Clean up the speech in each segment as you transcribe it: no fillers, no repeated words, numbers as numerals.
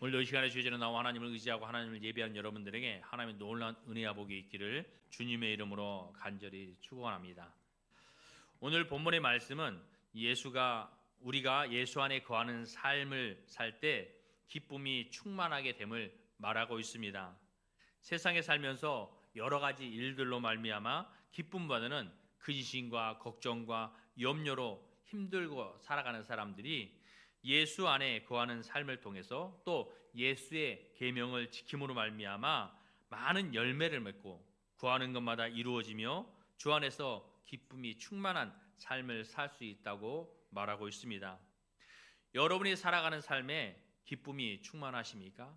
오늘 이 시간에 주제는 나와 하나님을 의지하고 하나님을 예배하는 여러분들에게 하나님의 놀라운 은혜와 복이 있기를 주님의 이름으로 간절히 축원합니다. 오늘 본문의 말씀은 우리가 예수 안에 거하는 삶을 살 때 기쁨이 충만하게 됨을 말하고 있습니다. 세상에 살면서 여러 가지 일들로 말미암아 기쁨보다는 근심과 걱정과 염려로 힘들고 살아가는 사람들이 예수 안에 거하는 삶을 통해서 또 예수의 계명을 지킴으로 말미암아 많은 열매를 맺고 구하는 것마다 이루어지며 주 안에서 기쁨이 충만한 삶을 살 수 있다고 말하고 있습니다. 여러분이 살아가는 삶에 기쁨이 충만하십니까?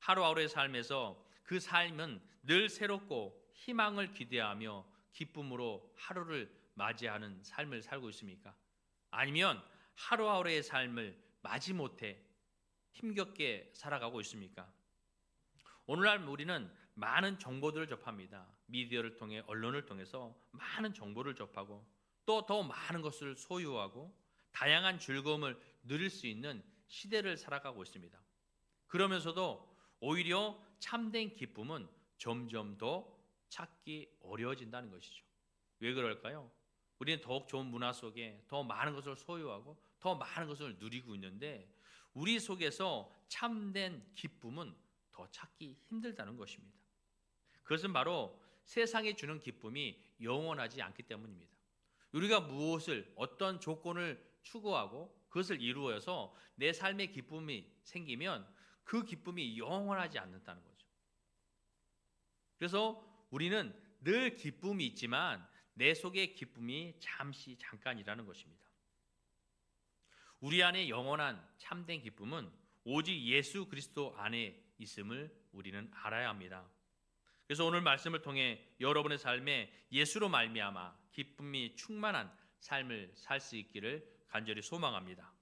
하루하루의 삶에서 그 삶은 늘 새롭고 희망을 기대하며 기쁨으로 하루를 맞이하는 삶을 살고 있습니까? 아니면 하루하루의 삶을 마지못해 힘겹게 살아가고 있습니까? 오늘날 우리는 많은 정보들을 접합니다. 미디어를 통해 언론을 통해서 많은 정보를 접하고 또 더 많은 것을 소유하고 다양한 즐거움을 누릴 수 있는 시대를 살아가고 있습니다. 그러면서도 오히려 참된 기쁨은 점점 더 찾기 어려워진다는 것이죠. 왜 그럴까요? 우리는 더욱 좋은 문화 속에 더 많은 것을 소유하고 더 많은 것을 누리고 있는데 우리 속에서 참된 기쁨은 더 찾기 힘들다는 것입니다. 그것은 바로 세상이 주는 기쁨이 영원하지 않기 때문입니다. 우리가 어떤 조건을 추구하고 그것을 이루어서 내 삶의 기쁨이 생기면 그 기쁨이 영원하지 않는다는 거죠. 그래서 우리는 늘 기쁨이 있지만 내 속의 기쁨이 잠깐이라는 것입니다. 우리 안에 영원한 참된 기쁨은 오직 예수 그리스도 안에 있음을 우리는 알아야 합니다. 그래서 오늘 말씀을 통해 여러분의 삶에 예수로 말미암아 기쁨이 충만한 삶을 살 수 있기를 간절히 소망합니다.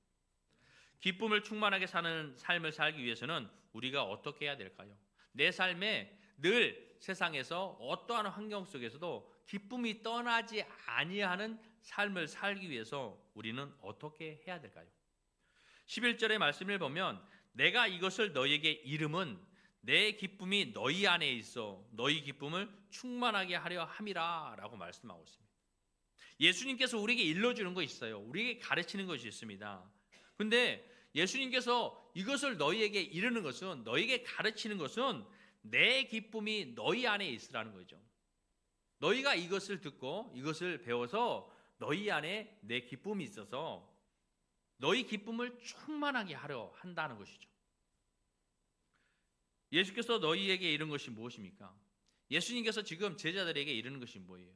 기쁨을 충만하게 사는 삶을 살기 위해서는 우리가 어떻게 해야 될까요? 내 삶에 늘 세상에서 어떠한 환경 속에서도 기쁨이 떠나지 아니하는 삶을 살기 위해서 우리는 어떻게 해야 될까요? 11절의 말씀을 보면 내가 이것을 너희에게 이름은 내 기쁨이 너희 안에 있어 너희 기쁨을 충만하게 하려 함이라 라고 말씀하고 있습니다. 예수님께서 우리에게 일러주는 것이 있어요. 우리에게 가르치는 것이 있습니다. 근데 예수님께서 이것을 너희에게 이르는 것은 너희에게 가르치는 것은 내 기쁨이 너희 안에 있으라는 거죠. 너희가 이것을 듣고 이것을 배워서 너희 안에 내 기쁨이 있어서 너희 기쁨을 충만하게 하려 한다는 것이죠. 예수께서 너희에게 이른 것이 무엇입니까? 예수님께서 지금 제자들에게 이르는 것이 뭐예요?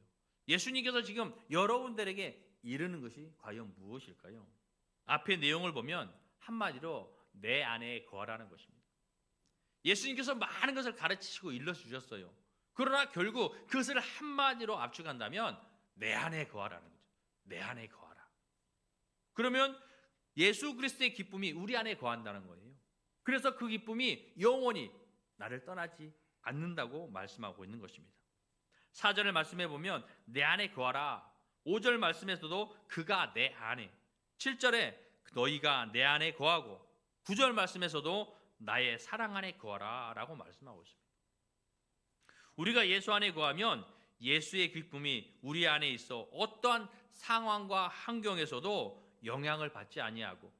예수님께서 지금 여러분들에게 이르는 것이 과연 무엇일까요? 앞의 내용을 보면 한마디로 내 안에 거하라는 것입니다. 예수님께서 많은 것을 가르치시고 일러주셨어요. 그러나 결국 그것을 한마디로 압축한다면 내 안에 거하라는 거죠. 내 안에 거하라. 그러면 예수 그리스도의 기쁨이 우리 안에 거한다는 거예요. 그래서 그 기쁨이 영원히 나를 떠나지 않는다고 말씀하고 있는 것입니다. 4절을 말씀해 보면 내 안에 거하라. 5절 말씀에서도 그가 내 안에, 7절에 너희가 내 안에 거하고 9절 말씀에서도 나의 사랑 안에 거하라 라고 말씀하고 있습니다. 우리가 예수 안에 거하면 예수의 기쁨이 우리 안에 있어 어떠한 상황과 환경에서도 영향을 받지 아니하고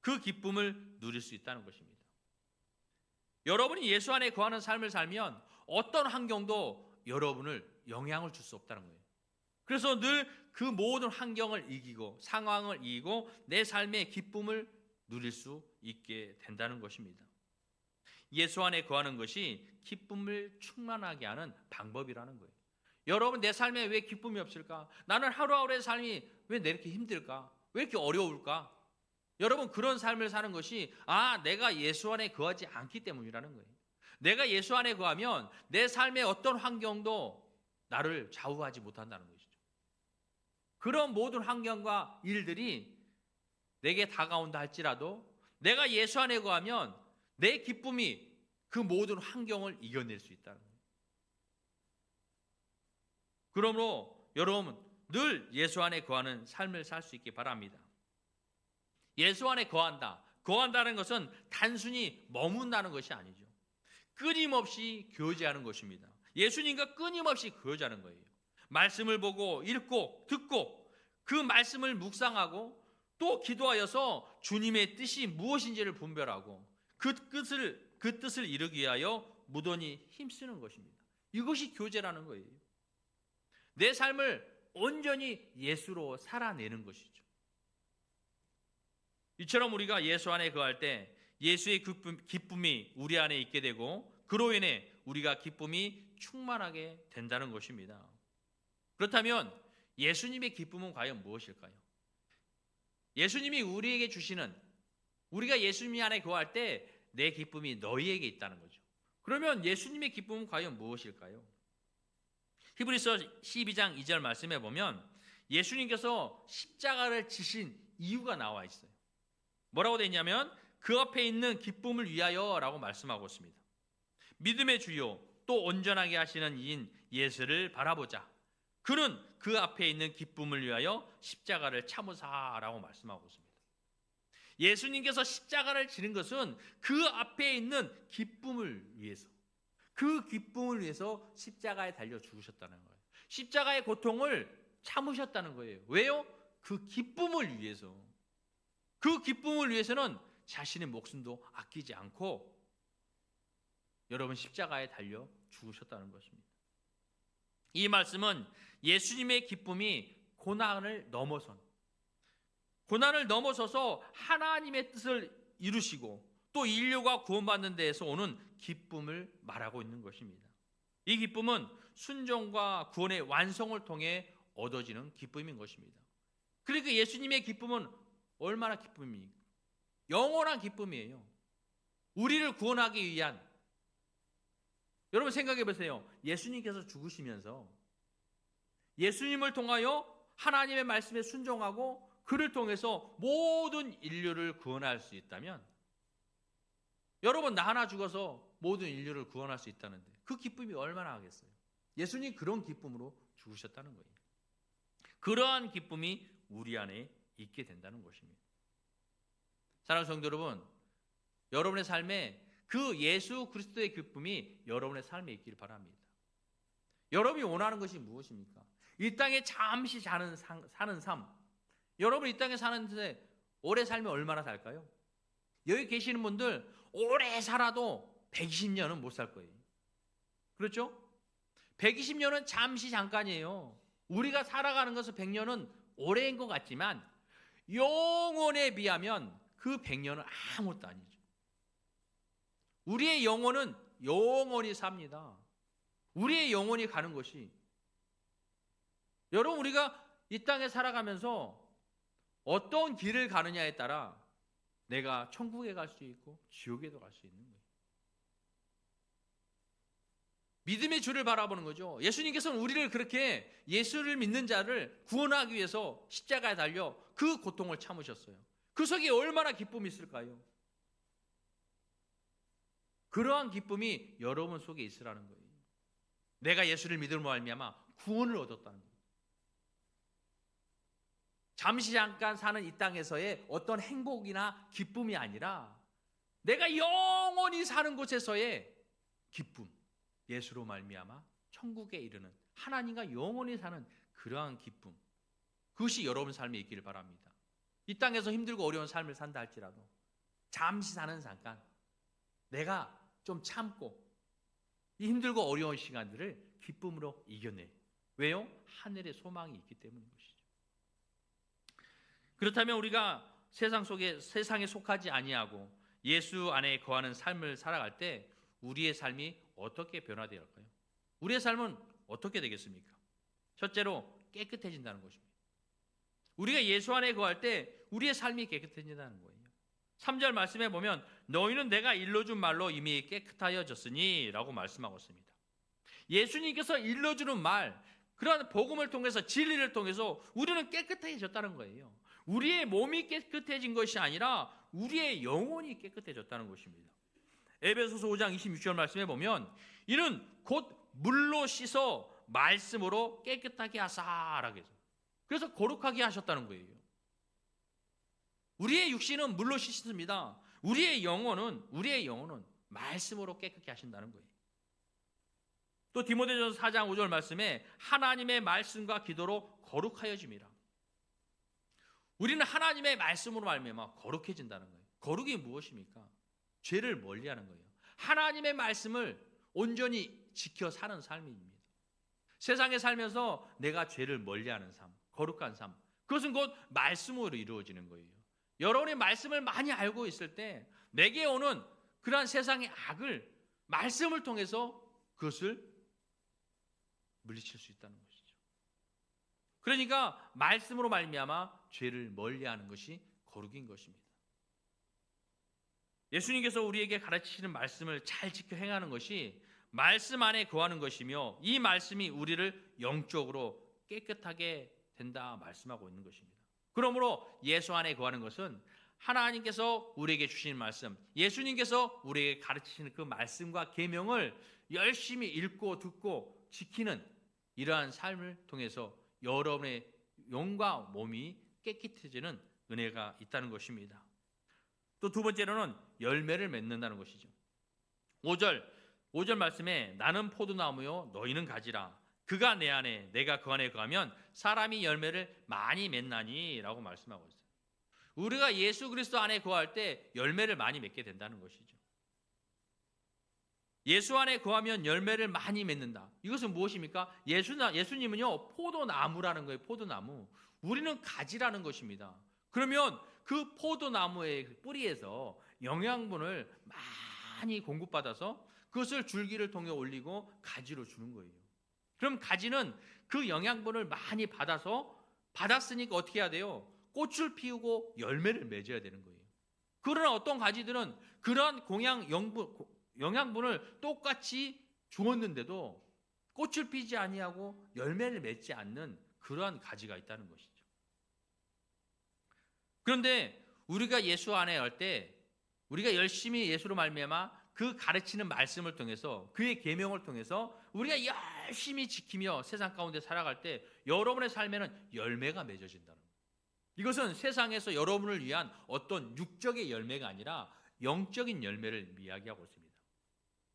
그 기쁨을 누릴 수 있다는 것입니다. 여러분이 예수 안에 거하는 삶을 살면 어떤 환경도 여러분을 영향을 줄 수 없다는 거예요. 그래서 늘 그 모든 환경을 이기고 상황을 이기고 내 삶의 기쁨을 누릴 수 있게 된다는 것입니다. 예수 안에 거하는 것이 기쁨을 충만하게 하는 방법이라는 거예요. 여러분 내 삶에 왜 기쁨이 없을까? 나는 하루하루의 삶이 왜 이렇게 힘들까? 왜 이렇게 어려울까? 여러분 그런 삶을 사는 것이 내가 예수 안에 거하지 않기 때문이라는 거예요. 내가 예수 안에 거하면 내 삶의 어떤 환경도 나를 좌우하지 못한다는 것이죠. 그런 모든 환경과 일들이 내게 다가온다 할지라도 내가 예수 안에 거하면 내 기쁨이 그 모든 환경을 이겨낼 수 있다는 거예요. 그러므로 여러분 늘 예수 안에 거하는 삶을 살 수 있기 바랍니다. 예수 안에 거한다. 거한다는 것은 단순히 머문다는 것이 아니죠. 끊임없이 교제하는 것입니다. 예수님과 끊임없이 교제하는 거예요. 말씀을 보고 읽고 듣고 그 말씀을 묵상하고 또 기도하여서 주님의 뜻이 무엇인지를 분별하고 그 뜻을 이루기 위하여 무던히 힘쓰는 것입니다. 이것이 교제라는 거예요. 내 삶을 온전히 예수로 살아내는 것이죠. 이처럼 우리가 예수 안에 거할 때 예수의 기쁨이 우리 안에 있게 되고 그로 인해 우리가 기쁨이 충만하게 된다는 것입니다. 그렇다면 예수님의 기쁨은 과연 무엇일까요? 예수님이 우리에게 주시는, 우리가 예수님 안에 거할 때 내 기쁨이 너희에게 있다는 거죠. 그러면 예수님의 기쁨은 과연 무엇일까요? 히브리서 12장 2절 말씀에 보면 예수님께서 십자가를 지신 이유가 나와 있어요. 뭐라고 되어 있냐면 그 앞에 있는 기쁨을 위하여 라고 말씀하고 있습니다. 믿음의 주요 또 온전하게 하시는 이인 예수를 바라보자. 그는 그 앞에 있는 기쁨을 위하여 십자가를 참으사라고 말씀하고 있습니다. 예수님께서 십자가를 지는 것은 그 앞에 있는 기쁨을 위해서, 그 기쁨을 위해서 십자가에 달려 죽으셨다는 거예요. 십자가의 고통을 참으셨다는 거예요. 왜요? 그 기쁨을 위해서. 그 기쁨을 위해서는 자신의 목숨도 아끼지 않고 여러분 십자가에 달려 죽으셨다는 것입니다. 이 말씀은 예수님의 기쁨이 고난을 넘어서서 하나님의 뜻을 이루시고 또 인류가 구원받는 데에서 오는 기쁨을 말하고 있는 것입니다. 이 기쁨은 순종과 구원의 완성을 통해 얻어지는 기쁨인 것입니다. 그러니까 예수님의 기쁨은 얼마나 기쁨입니까? 영원한 기쁨이에요. 우리를 구원하기 위한, 여러분 생각해 보세요. 예수님께서 죽으시면서 예수님을 통하여 하나님의 말씀에 순종하고 그를 통해서 모든 인류를 구원할 수 있다면, 여러분 나 하나 죽어서 모든 인류를 구원할 수 있다는데 그 기쁨이 얼마나 하겠어요? 예수님 그런 기쁨으로 죽으셨다는 거예요. 그러한 기쁨이 우리 안에 있게 된다는 것입니다. 사랑하는 성도 여러분, 여러분의 삶에 그 예수 그리스도의 기쁨이 여러분의 삶에 있기를 바랍니다. 여러분이 원하는 것이 무엇입니까? 이 땅에 잠시 사는 삶. 여러분 이 땅에 사는데 오래 살면 얼마나 살까요? 여기 계시는 분들 오래 살아도 120년은 못 살 거예요. 그렇죠? 120년은 잠깐이에요. 우리가 살아가는 것은 100년은 오래인 것 같지만 영혼에 비하면 그 100년은 아무것도 아니죠. 우리의 영혼은 영원히 삽니다. 우리의 영혼이 가는 것이, 여러분 우리가 이 땅에 살아가면서 어떤 길을 가느냐에 따라 내가 천국에 갈 수 있고 지옥에도 갈 수 있는 거예요. 믿음의 주를 바라보는 거죠. 예수님께서는 우리를 그렇게 예수를 믿는 자를 구원하기 위해서 십자가에 달려 그 고통을 참으셨어요. 그 속에 얼마나 기쁨이 있을까요? 그러한 기쁨이 여러분 속에 있으라는 거예요. 내가 예수를 믿음으로 말미암아 구원을 얻었다는 거예요. 잠시 잠깐 사는 이 땅에서의 어떤 행복이나 기쁨이 아니라 내가 영원히 사는 곳에서의 기쁨, 예수로 말미암아 천국에 이르는, 하나님과 영원히 사는 그러한 기쁨, 그것이 여러분 삶에 있기를 바랍니다. 이 땅에서 힘들고 어려운 삶을 산다 할지라도 잠시 사는 잠깐 내가 좀 참고 이 힘들고 어려운 시간들을 기쁨으로 이겨내. 왜요? 하늘의 소망이 있기 때문인 것이죠. 그렇다면 우리가 세상에 속하지 아니하고 예수 안에 거하는 삶을 살아갈 때 우리의 삶이 어떻게 변화되었을까요? 우리의 삶은 어떻게 되겠습니까? 첫째로 깨끗해진다는 것입니다. 우리가 예수 안에 거할 때 우리의 삶이 깨끗해진다는 거예요. 3절 말씀에 보면 너희는 내가 일러준 말로 이미 깨끗하여졌으니 라고 말씀하고 있습니다. 예수님께서 일러주는 말, 그러한 복음을 통해서, 진리를 통해서 우리는 깨끗해졌다는 거예요. 우리의 몸이 깨끗해진 것이 아니라 우리의 영혼이 깨끗해졌다는 것입니다. 에베소서 5장 26절 말씀에 보면 이는 곧 물로 씻어 말씀으로 깨끗하게 하사라고 해서, 그래서 거룩하게 하셨다는 거예요. 우리의 육신은 물로 씻습니다. 우리의 영혼은 말씀으로 깨끗게 하신다는 거예요. 또 디모데전서 4장 5절 말씀에 하나님의 말씀과 기도로 거룩하여짐이라. 우리는 하나님의 말씀으로 말미암아 거룩해진다는 거예요. 거룩이 무엇입니까? 죄를 멀리하는 거예요. 하나님의 말씀을 온전히 지켜 사는 삶입니다. 세상에 살면서 내가 죄를 멀리하는 삶, 거룩한 삶, 그것은 곧 말씀으로 이루어지는 거예요. 여러분이 말씀을 많이 알고 있을 때 내게 오는 그러한 세상의 악을 말씀을 통해서 그것을 물리칠 수 있다는 것이죠. 그러니까 말씀으로 말미암아 죄를 멀리하는 것이 거룩인 것입니다. 예수님께서 우리에게 가르치시는 말씀을 잘 지켜 행하는 것이 말씀 안에 거하는 것이며 이 말씀이 우리를 영적으로 깨끗하게 된다 말씀하고 있는 것입니다. 그러므로 예수 안에 거하는 것은 하나님께서 우리에게 주시는 말씀, 예수님께서 우리에게 가르치시는 그 말씀과 계명을 열심히 읽고 듣고 지키는 이러한 삶을 통해서 여러분의 영과 몸이 깨끗해지는 은혜가 있다는 것입니다. 또 두 번째로는 열매를 맺는다는 것이죠. 5절 말씀에 나는 포도나무요 너희는 가지라. 그가 내 안에 내가 그 안에 거하면 사람이 열매를 많이 맺나니 라고 말씀하고 있어요. 우리가 예수 그리스도 안에 거할 때 열매를 많이 맺게 된다는 것이죠. 예수 안에 거하면 열매를 많이 맺는다. 이것은 무엇입니까? 예수님은요 포도나무라는 거예요. 포도나무. 우리는 가지라는 것입니다. 그러면 그 포도나무의 뿌리에서 영양분을 많이 공급받아서 그것을 줄기를 통해 올리고 가지로 주는 거예요. 그럼 가지는 그 영양분을 많이 받았으니까 어떻게 해야 돼요? 꽃을 피우고 열매를 맺어야 되는 거예요. 그러나 어떤 가지들은 그러한 영양분을 똑같이 주었는데도 꽃을 피지 아니하고 열매를 맺지 않는 그러한 가지가 있다는 것이죠. 그런데 우리가 예수 안에 할 때 우리가 열심히 예수로 말미암아 그 가르치는 말씀을 통해서 그의 계명을 통해서 우리가 열심히 지키며 세상 가운데 살아갈 때 여러분의 삶에는 열매가 맺어진다는 거예요. 이것은 세상에서 여러분을 위한 어떤 육적의 열매가 아니라 영적인 열매를 이야기하고 있습니다.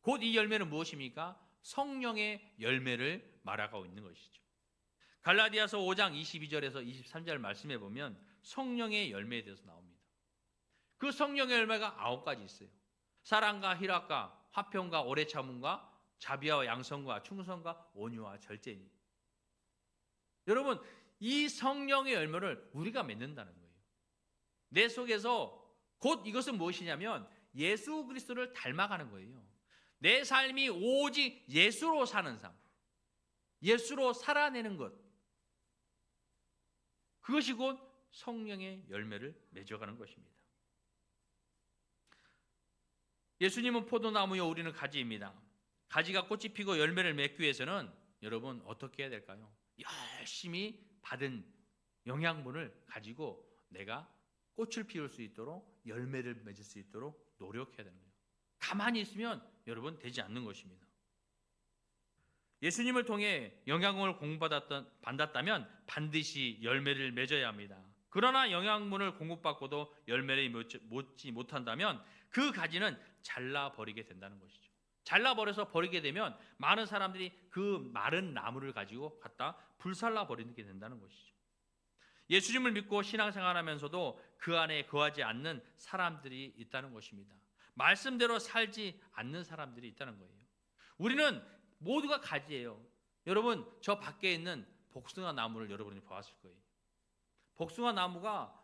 곧 이 열매는 무엇입니까? 성령의 열매를 말하고 있는 것이죠. 갈라디아서 5장 22절에서 23절 말씀해 보면 성령의 열매에 대해서 나옵니다. 그 성령의 열매가 9가지 있어요. 사랑과 희락과 화평과 오래 참음과 자비와 양성과 충성과 온유와 절제니. 여러분, 이 성령의 열매를 우리가 맺는다는 거예요. 내 속에서 곧 이것은 무엇이냐면 예수 그리스도를 닮아가는 거예요. 내 삶이 오직 예수로 사는 삶, 예수로 살아내는 것, 그것이 곧 성령의 열매를 맺어가는 것입니다. 예수님은 포도나무요 우리는 가지입니다. 가지가 꽃이 피고 열매를 맺기 위해서는 여러분 어떻게 해야 될까요? 열심히 받은 영양분을 가지고 내가 꽃을 피울 수 있도록 열매를 맺을 수 있도록 노력해야 되는 거예요. 가만히 있으면 여러분 되지 않는 것입니다. 예수님을 통해 영양분을 공급받았다면 반드시 열매를 맺어야 합니다. 그러나 영양분을 공급받고도 열매를 맺지 못한다면 그 가지는 잘라버리게 된다는 것이죠. 잘라버려서 버리게 되면 많은 사람들이 그 마른 나무를 가지고 갖다 불살라버리게 된다는 것이죠. 예수님을 믿고 신앙생활하면서도 그 안에 거하지 않는 사람들이 있다는 것입니다. 말씀대로 살지 않는 사람들이 있다는 거예요. 우리는 모두가 가지예요. 여러분 저 밖에 있는 복숭아 나무를 여러분이 보았을 거예요. 복숭아 나무가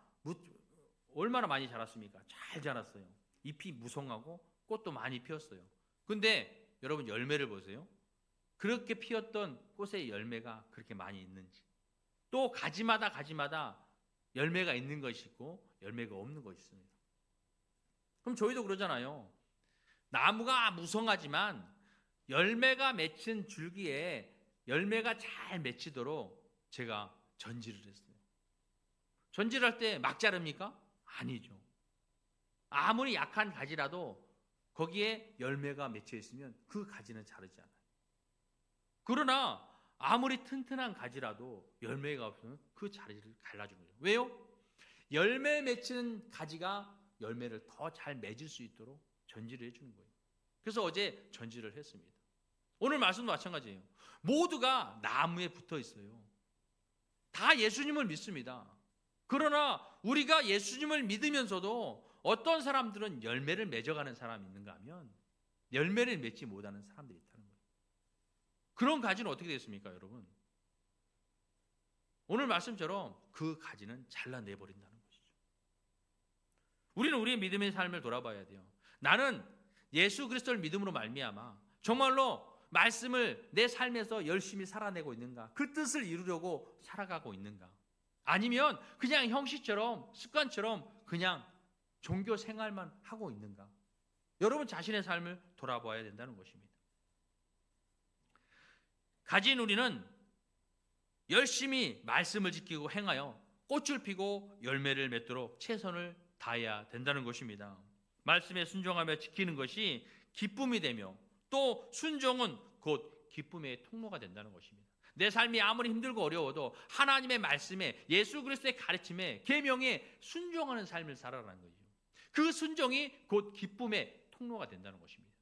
얼마나 많이 자랐습니까? 잘 자랐어요. 잎이 무성하고 꽃도 많이 피었어요. 근데 여러분 열매를 보세요. 그렇게 피었던 꽃의 열매가 그렇게 많이 있는지. 또 가지마다 열매가 있는 것이 있고 열매가 없는 것이 있습니다. 그럼 저희도 그러잖아요. 나무가 무성하지만 열매가 맺힌 줄기에 열매가 잘 맺히도록 제가 전지를 했어요. 전지를 할 때 막 자릅니까? 아니죠. 아무리 약한 가지라도 거기에 열매가 맺혀 있으면 그 가지는 자르지 않아요. 그러나 아무리 튼튼한 가지라도 열매가 없으면 그 자리를 갈라준 거죠. 왜요? 열매 맺힌 가지가 열매를 더 잘 맺을 수 있도록 전지를 해주는 거예요. 그래서 어제 전지를 했습니다. 오늘 말씀도 마찬가지예요. 모두가 나무에 붙어 있어요. 다 예수님을 믿습니다. 그러나 우리가 예수님을 믿으면서도 어떤 사람들은 열매를 맺어가는 사람이 있는가 하면 열매를 맺지 못하는 사람들이 있다는 거예요. 그런 가지는 어떻게 됐습니까, 여러분? 오늘 말씀처럼 그 가지는 잘라내버린다는 것이죠. 우리는 우리의 믿음의 삶을 돌아봐야 돼요. 나는 예수 그리스도를 믿음으로 말미암아 정말로 말씀을 내 삶에서 열심히 살아내고 있는가? 그 뜻을 이루려고 살아가고 있는가? 아니면 그냥 형식처럼 습관처럼 그냥 종교 생활만 하고 있는가? 여러분 자신의 삶을 돌아봐야 된다는 것입니다. 가진 우리는 열심히 말씀을 지키고 행하여 꽃을 피고 열매를 맺도록 최선을 다해야 된다는 것입니다. 말씀에 순종하며 지키는 것이 기쁨이 되며 또 순종은 곧 기쁨의 통로가 된다는 것입니다. 내 삶이 아무리 힘들고 어려워도 하나님의 말씀에 예수 그리스도의 가르침에 계명에 순종하는 삶을 살아가는 거죠. 그 순종이 곧 기쁨의 통로가 된다는 것입니다.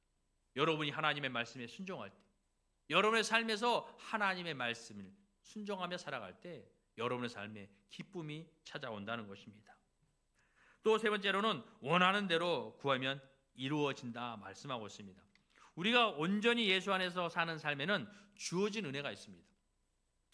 여러분이 하나님의 말씀에 순종할 때, 여러분의 삶에서 하나님의 말씀을 순종하며 살아갈 때 여러분의 삶에 기쁨이 찾아온다는 것입니다. 또 세 번째로는 원하는 대로 구하면 이루어진다 말씀하고 있습니다. 우리가 온전히 예수 안에서 사는 삶에는 주어진 은혜가 있습니다.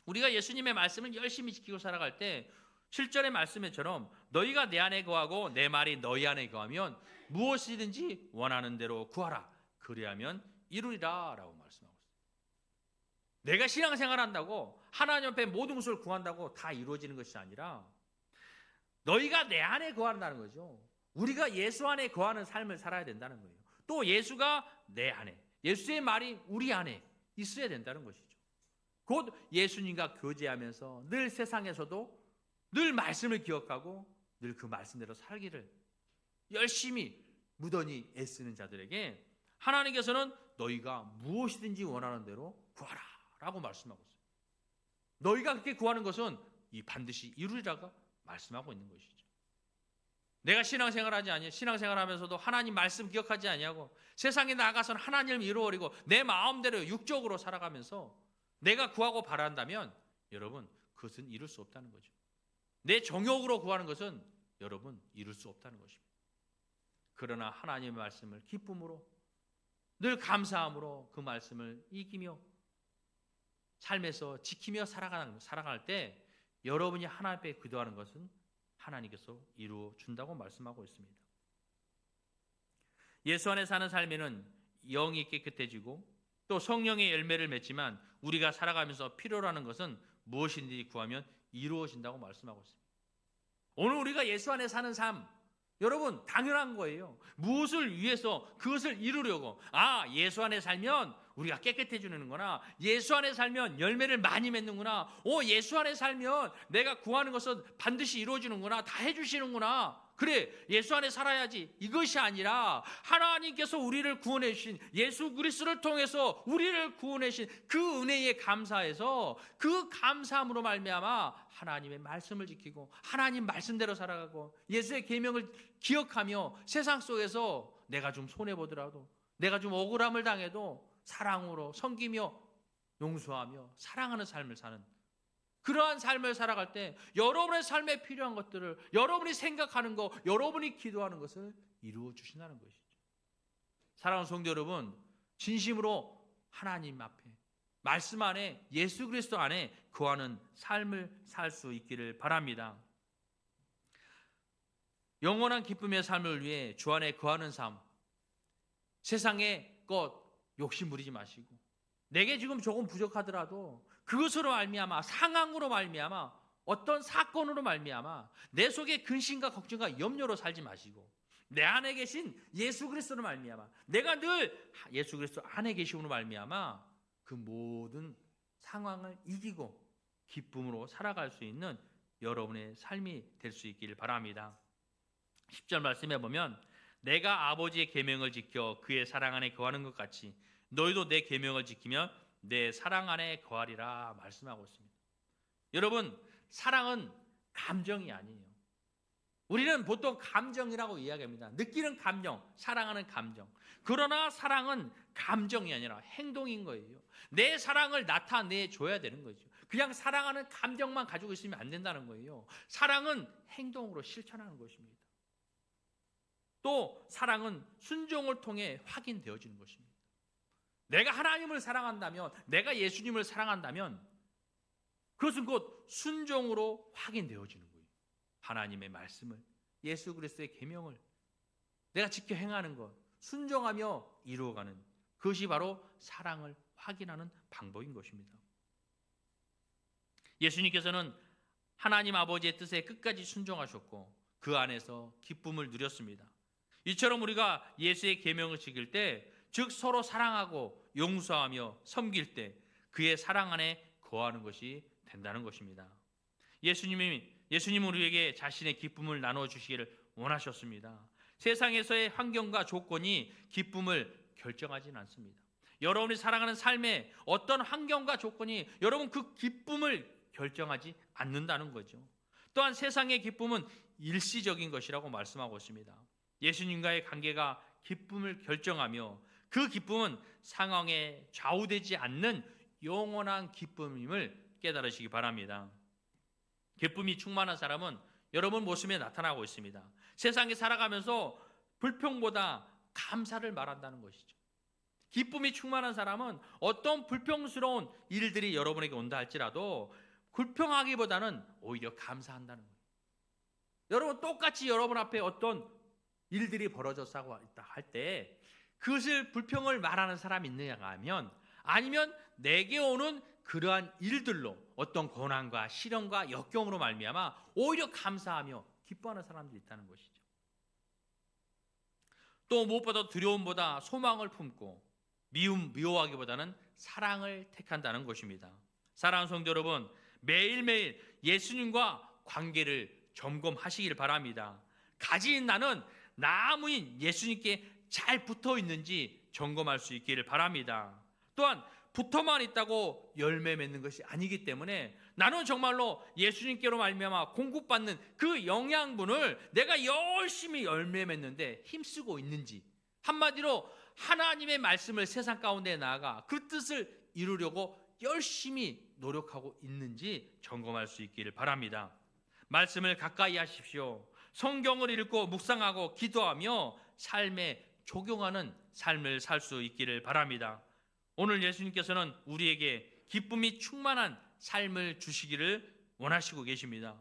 우리가 예수님의 말씀을 열심히 지키고 살아갈 때 7절의 말씀처럼 너희가 내 안에 거하고 내 말이 너희 안에 거하면 무엇이든지 원하는 대로 구하라. 그리하면 이루리라 라고 말씀하고 있습니다. 내가 신앙생활 한다고 하나님 앞에 모든 것을 구한다고 다 이루어지는 것이 아니라 너희가 내 안에 거한다는 거죠. 우리가 예수 안에 거하는 삶을 살아야 된다는 거예요. 또 예수가 내 안에, 예수의 말이 우리 안에 있어야 된다는 것이죠. 곧 예수님과 교제하면서 늘 세상에서도 늘 말씀을 기억하고 늘 그 말씀대로 살기를 열심히 무던히 애쓰는 자들에게 하나님께서는 너희가 무엇이든지 원하는 대로 구하라 라고 말씀하고 있어요. 너희가 그렇게 구하는 것은 이 반드시 이루리라가 말씀하고 있는 것이죠. 내가 신앙생활하지 아니하고 신앙생활하면서도 하나님 말씀 기억하지 아니하고 세상에 나가서는 하나님을 잃어버리고 내 마음대로 육적으로 살아가면서 내가 구하고 바란다면 여러분 그것은 이룰 수 없다는 거죠. 내 정욕으로 구하는 것은 여러분 이룰 수 없다는 것입니다. 그러나 하나님의 말씀을 기쁨으로 늘 감사함으로 그 말씀을 이기며 삶에서 지키며 살아갈 때 여러분이 하나님 앞에 기도하는 것은 하나님께서 이루어 준다고 말씀하고 있습니다. 예수 안에 사는 삶에는 영이 깨끗해지고 또 성령의 열매를 맺지만 우리가 살아가면서 필요로 하는 것은 무엇인지 구하면 이루어진다고 말씀하고 있습니다. 오늘 우리가 예수 안에 사는 삶 여러분 당연한 거예요. 무엇을 위해서 그것을 이루려고 예수 안에 살면 우리가 깨끗해지는구나. 예수 안에 살면 열매를 많이 맺는구나. 예수 안에 살면 내가 구하는 것은 반드시 이루어지는구나. 다 해주시는구나. 그래 예수 안에 살아야지. 이것이 아니라 하나님께서 우리를 구원해 주신 예수 그리스도를 통해서 우리를 구원해 주신 그 은혜에 감사해서 그 감사함으로 말미암아 하나님의 말씀을 지키고 하나님 말씀대로 살아가고 예수의 계명을 기억하며 세상 속에서 내가 좀 손해보더라도 내가 좀 억울함을 당해도 사랑으로 섬기며 용서하며 사랑하는 삶을 사는 그러한 삶을 살아갈 때 여러분의 삶에 필요한 것들을 여러분이 생각하는 것, 여러분이 기도하는 것을 이루어 주신다는 것이죠. 사랑하는 성도 여러분, 진심으로 하나님 앞에 말씀 안에 예수 그리스도 안에 거하는 삶을 살 수 있기를 바랍니다. 영원한 기쁨의 삶을 위해 주 안에 거하는 삶, 세상의 것 욕심 부리지 마시고 내게 지금 조금 부족하더라도 그것으로 말미암아 상황으로 말미암아 어떤 사건으로 말미암아 내 속에 근심과 걱정과 염려로 살지 마시고 내 안에 계신 예수 그리스도로 말미암아 내가 늘 예수 그리스도 안에 계심으로 말미암아 그 모든 상황을 이기고 기쁨으로 살아갈 수 있는 여러분의 삶이 될 수 있기를 바랍니다. 10절 말씀해 보면 내가 아버지의 계명을 지켜 그의 사랑 안에 거하는 것 같이 너희도 내 계명을 지키면 내 사랑 안에 거하리라 말씀하고 있습니다. 여러분 사랑은 감정이 아니에요. 우리는 보통 감정이라고 이야기합니다. 느끼는 감정, 사랑하는 감정. 그러나 사랑은 감정이 아니라 행동인 거예요. 내 사랑을 나타내 줘야 되는 거죠. 그냥 사랑하는 감정만 가지고 있으면 안 된다는 거예요. 사랑은 행동으로 실천하는 것입니다. 또 사랑은 순종을 통해 확인되어지는 것입니다. 내가 하나님을 사랑한다면, 내가 예수님을 사랑한다면 그것은 곧 순종으로 확인되어지는 거예요. 하나님의 말씀을, 예수 그리스도의 계명을 내가 지켜 행하는 것, 순종하며 이루어가는 그것이 바로 사랑을 확인하는 방법인 것입니다. 예수님께서는 하나님 아버지의 뜻에 끝까지 순종하셨고 그 안에서 기쁨을 누렸습니다. 이처럼 우리가 예수의 계명을 지킬 때, 즉 서로 사랑하고 용서하며 섬길 때 그의 사랑 안에 거하는 것이 된다는 것입니다. 예수님은 우리에게 자신의 기쁨을 나눠주시기를 원하셨습니다. 세상에서의 환경과 조건이 기쁨을 결정하지는 않습니다. 여러분이 살아가는 삶에 어떤 환경과 조건이 여러분 그 기쁨을 결정하지 않는다는 거죠. 또한 세상의 기쁨은 일시적인 것이라고 말씀하고 있습니다. 예수님과의 관계가 기쁨을 결정하며 그 기쁨은 상황에 좌우되지 않는 영원한 기쁨임을 깨달으시기 바랍니다. 기쁨이 충만한 사람은 여러분 모습에 나타나고 있습니다. 세상에 살아가면서 불평보다 감사를 말한다는 것이죠. 기쁨이 충만한 사람은 어떤 불평스러운 일들이 여러분에게 온다 할지라도 불평하기보다는 오히려 감사한다는 거예요. 여러분 똑같이 여러분 앞에 어떤 일들이 벌어졌다고 할 때 그것을 불평을 말하는 사람이 있느냐가 하면, 아니면 내게 오는 그러한 일들로 어떤 고난과 시련과 역경으로 말미암아 오히려 감사하며 기뻐하는 사람들이 있다는 것이죠. 또 무엇보다 두려움보다 소망을 품고 미워하기보다는 사랑을 택한다는 것입니다. 사랑하는 성도 여러분, 매일매일 예수님과 관계를 점검하시길 바랍니다. 가진 나는 나무인 예수님께 잘 붙어 있는지 점검할 수 있기를 바랍니다. 또한 붙어만 있다고 열매 맺는 것이 아니기 때문에 나는 정말로 예수님께로 말미암아 공급받는 그 영양분을 내가 열심히 열매 맺는데 힘쓰고 있는지, 한마디로 하나님의 말씀을 세상 가운데 나아가 그 뜻을 이루려고 열심히 노력하고 있는지 점검할 수 있기를 바랍니다. 말씀을 가까이 하십시오. 성경을 읽고 묵상하고 기도하며 삶에 적용하는 삶을 살 수 있기를 바랍니다. 오늘 예수님께서는 우리에게 기쁨이 충만한 삶을 주시기를 원하시고 계십니다.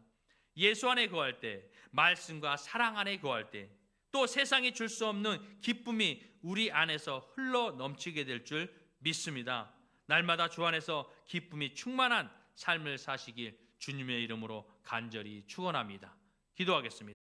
예수 안에 거할 때, 말씀과 사랑 안에 거할 때, 또 세상이 줄 수 없는 기쁨이 우리 안에서 흘러 넘치게 될 줄 믿습니다. 날마다 주 안에서 기쁨이 충만한 삶을 사시길 주님의 이름으로 간절히 축원합니다. 기도하겠습니다.